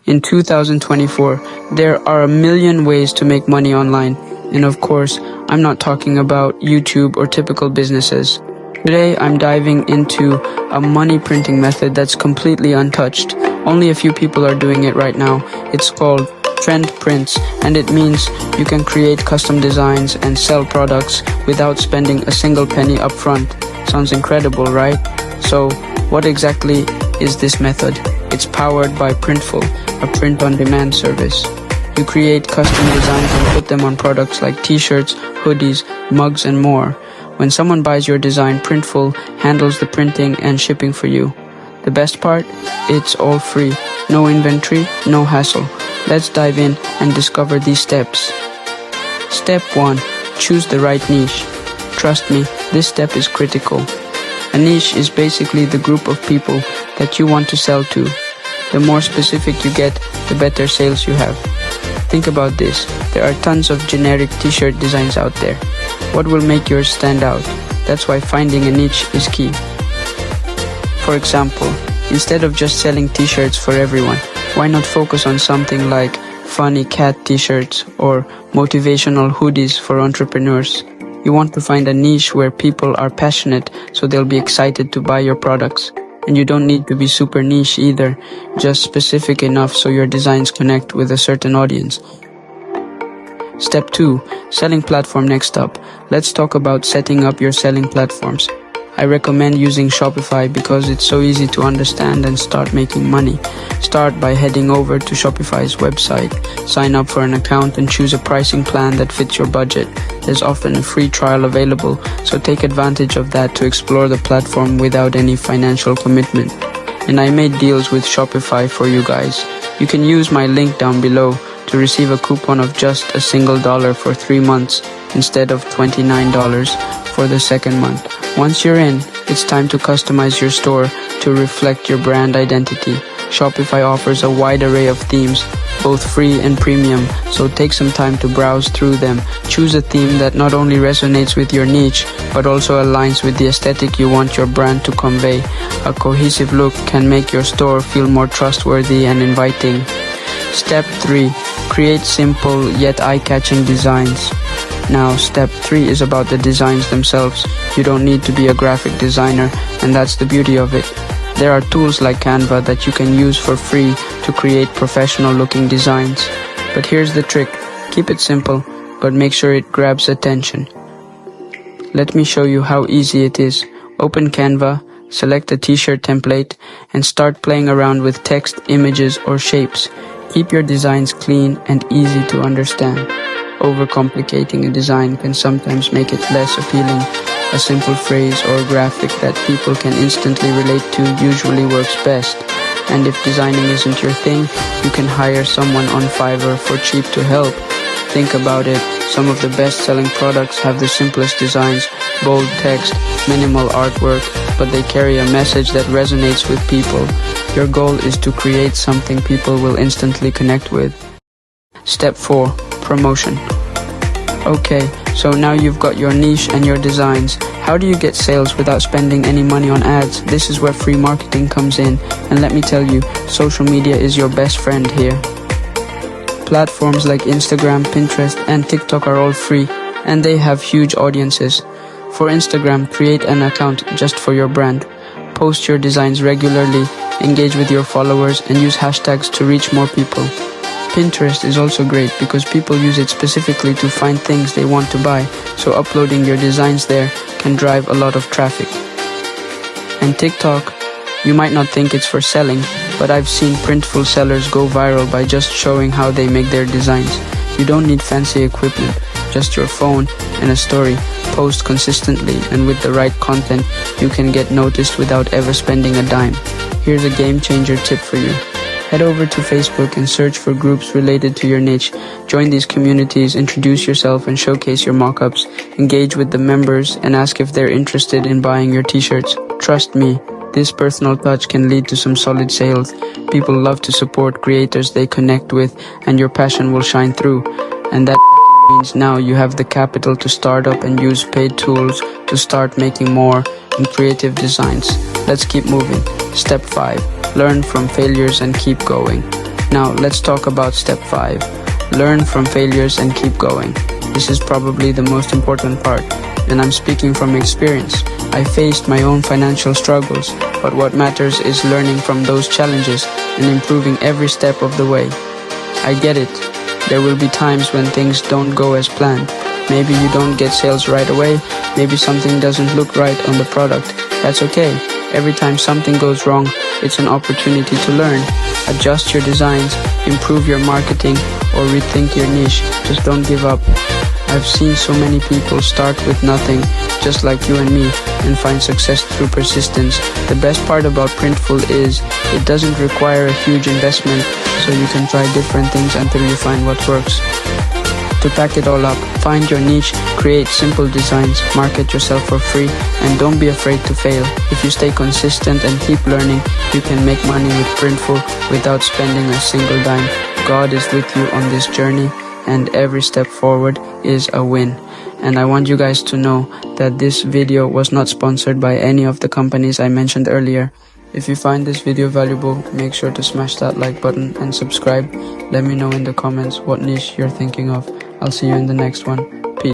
In 2024, there are a million ways to make money online. And of course, I'm not talking about YouTube or typical businesses. Today, I'm diving into a money printing method that's completely untouched. Only a few people are doing it right now. It's called Trend Prints, and it means you can create custom designs and sell products without spending a single penny upfront. Sounds incredible, right? So, what exactly is this method? It's powered by Printful, a print-on-demand service. You create custom designs and put them on products like t-shirts, hoodies, mugs, and more. When someone buys your design, Printful handles the printing and shipping for you. The best part? It's all free. No inventory, no hassle. Let's dive in and discover these steps. Step 1. Choose the right niche. Trust me, this step is critical. A niche is basically the group of people that you want to sell to. The more specific you get, the better sales you have. Think about this. There are tons of generic t-shirt designs out there. What will make yours stand out? That's why finding a niche is key. For example, instead of just selling t-shirts for everyone, why not focus on something like funny cat t-shirts or motivational hoodies for entrepreneurs? You want to find a niche where people are passionate, so they'll be excited to buy your products. And you don't need to be super niche either, just specific enough so your designs connect with a certain audience. Step 2. Selling platform next up. Let's talk about setting up your selling platforms. I recommend using Shopify because it's so easy to understand and start making money. Start by heading over to Shopify's website, sign up for an account and choose a pricing plan that fits your budget. There's often a free trial available, so take advantage of that to explore the platform without any financial commitment. And I made deals with Shopify for you guys. You can use my link down below to receive a coupon of just $1 for 3 months instead of $29 for the second month. Once you're in, it's time to customize your store to reflect your brand identity. Shopify offers a wide array of themes, both free and premium, so take some time to browse through them. Choose a theme that not only resonates with your niche, but also aligns with the aesthetic you want your brand to convey. A cohesive look can make your store feel more trustworthy and inviting. Step 3. Create simple yet eye-catching designs. Now, step 3 is about the designs themselves. You don't need to be a graphic designer, and that's the beauty of it. There are tools like Canva that you can use for free to create professional-looking designs. But here's the trick. Keep it simple, but make sure it grabs attention. Let me show you how easy it is. Open Canva, select a t-shirt template, and start playing around with text, images, or shapes. Keep your designs clean and easy to understand. Overcomplicating a design can sometimes make it less appealing. A simple phrase or graphic that people can instantly relate to usually works best. And if designing isn't your thing, you can hire someone on Fiverr for cheap to help. Think about it. Some of the best-selling products have the simplest designs, bold text, minimal artwork, but they carry a message that resonates with people. Your goal is to create something people will instantly connect with. Step 4. Promotion. Okay, so now you've got your niche and your designs. How do you get sales without spending any money on ads? This is where free marketing comes in. And let me tell you, social media is your best friend here. Platforms like Instagram, Pinterest, and TikTok are all free, and they have huge audiences. For Instagram, create an account just for your brand. Post your designs regularly, engage with your followers, and use hashtags to reach more people. Pinterest is also great because people use it specifically to find things they want to buy, so uploading your designs there can drive a lot of traffic. And TikTok, you might not think it's for selling, but I've seen Printful sellers go viral by just showing how they make their designs. You don't need fancy equipment, just your phone and a story. Post consistently, and with the right content, you can get noticed without ever spending a dime. Here's a game changer tip for you. Head over to Facebook and search for groups related to your niche. Join these communities, introduce yourself and showcase your mock-ups. Engage with the members and ask if they're interested in buying your t-shirts. Trust me, this personal touch can lead to some solid sales. People love to support creators they connect with, and your passion will shine through. And that means now you have the capital to start up and use paid tools to start making more and creative designs. Let's keep moving. Step 5. Learn from failures and keep going. Now let's talk about step 5. Learn from failures and keep going. This is probably the most important part, and I'm speaking from experience. I faced my own financial struggles, but what matters is learning from those challenges and improving every step of the way. I get it. There will be times when things don't go as planned. Maybe you don't get sales right away. Maybe something doesn't look right on the product. That's okay. Every time something goes wrong, it's an opportunity to learn. Adjust your designs, improve your marketing, or rethink your niche. Just don't give up. I've seen so many people start with nothing, just like you and me, and find success through persistence. The best part about Printful is it doesn't require a huge investment, so you can try different things until you find what works. To pack it all up, find your niche, create simple designs, market yourself for free, and don't be afraid to fail. If you stay consistent and keep learning, you can make money with Printful without spending a single dime. God is with you on this journey, and every step forward is a win. And I want you guys to know that this video was not sponsored by any of the companies I mentioned earlier. If you find this video valuable, make sure to smash that like button and subscribe. Let me know in the comments what niche you're thinking of. I'll see you in the next one.